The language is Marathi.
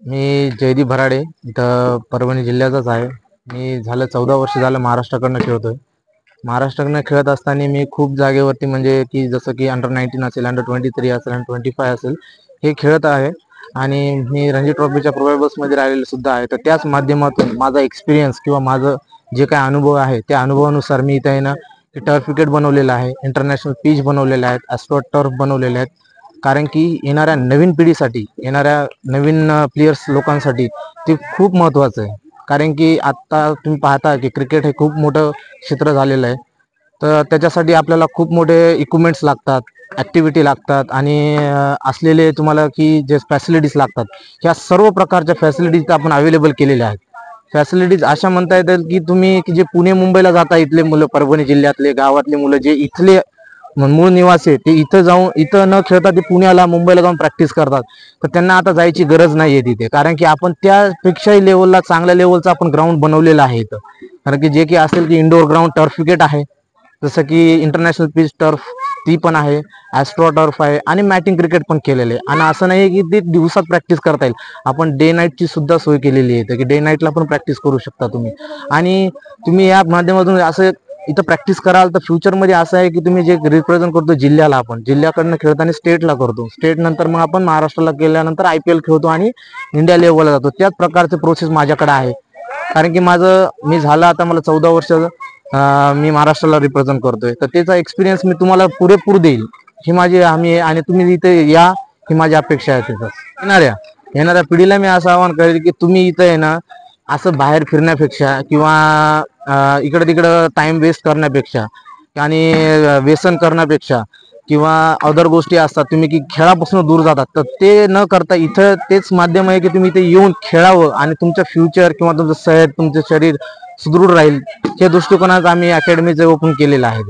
मी जयदीप भराडे इथं परभणी जिल्ह्याचाच आहे। मी झालं 14 वर्ष झालं महाराष्ट्राकडनं खेळतोय। महाराष्ट्राकडनं खेळत असताना मी खूप जागेवरती म्हणजे की जसं की अंडर-19 असेल, अंडर-23 असेल, अंडर-25 असेल हे खेळत आहे आणि मी रणजी ट्रॉफीच्या प्रोबेबल्समध्ये राहिलेलो सुद्धा आहे। तर त्याच माध्यमातून माझा एक्सपिरियन्स किंवा माझं जे काही अनुभव आहे त्या अनुभवानुसार मी इथं आहे ना टर्फ विकेट बनवलेलं आहे, इंटरनॅशनल पिच बनवलेले आहेत, ॲस्ट्रो टर्फ बनवलेले आहेत। कारण की येणाऱ्या नवीन पिढीसाठी, येणाऱ्या नवीन प्लेयर्स लोकांसाठी ते खूप महत्त्वाचं आहे। कारण की आत्ता तुम्ही पाहता की क्रिकेट हे खूप मोठं क्षेत्र झालेलं आहे। तर त्याच्यासाठी आपल्याला खूप मोठे इक्विपमेंट्स लागतात, ॲक्टिव्हिटी लागतात आणि असलेले तुम्हाला की जे फॅसिलिटीज लागतात ह्या सर्व प्रकारच्या फॅसिलिटीज आपण अवेलेबल केलेल्या आहेत। फॅसिलिटीज अशा म्हणता येतील की तुम्ही की जे पुणे मुंबईला जाता इथले मुलं, परभणी जिल्ह्यातले गावातले मुलं जे इथले मूळ निवासी आहे ते इथं जाऊन इथं न खेळता ते पुण्याला मुंबईला जाऊन प्रॅक्टिस करतात। तर त्यांना आता जायची गरज नाही आहे तिथे, कारण की आपण त्यापेक्षाही लेवलला चांगल्या लेवलचा आपण ग्राउंड बनवलेला आहे इथं। कारण की जे की असेल की इंडोर ग्राउंड टर्फ विकेट आहे, जसं की इंटरनॅशनल पिच टर्फ ती पण आहे, ॲस्ट्रो टर्फ आहे आणि मॅटिंग क्रिकेट पण केलेले आहे। आणि असं नाही की ते दिवसात प्रॅक्टिस करता येईल, आपण डे नाईटची सुद्धा सोय केलेली आहे की डे नाईटला पण प्रॅक्टिस करू शकता तुम्ही। आणि तुम्ही या माध्यमातून असं इथं प्रॅक्टिस कराल तर फ्युचरमध्ये असं आहे की तुम्ही जे रिप्रेझेंट करतो जिल्ह्याला, आपण जिल्ह्याकडनं खेळताना स्टेटला करतो, स्टेट नंतर मग आपण महाराष्ट्राला गेल्यानंतर IPL खेळतो आणि इंडिया लेवलला जातो। त्याच प्रकारचे प्रोसेस माझ्याकडे आहे। कारण की मी झालं आता मला 14 वर्ष मी महाराष्ट्राला रिप्रेझेंट करतोय, तर त्याचा एक्सपिरियन्स मी तुम्हाला पुरेपूर देईल ही माझी हमी आहे। आणि तुम्ही इथे या ही माझी अपेक्षा आहे। तिथं येणाऱ्या पिढीला मी असं आवाहन करेल की तुम्ही इथं आहे ना असं बाहेर फिरण्यापेक्षा किंवा इकडं तिकडं टाइम वेस्ट करण्यापेक्षा आणि व्यसन करण्यापेक्षा किंवा अदर गोष्टी असतात तुम्ही की खेळापासून दूर जातात, तर ते न करता इथं तेच माध्यम आहे की तुम्ही इथे येऊन खेळावं आणि तुमचं फ्युचर किंवा तुमचं सेहत, तुमचं शरीर सुदृढ राहील या दृष्टिकोनात आम्ही अकॅडमीचं ओपन केलेलं आहे।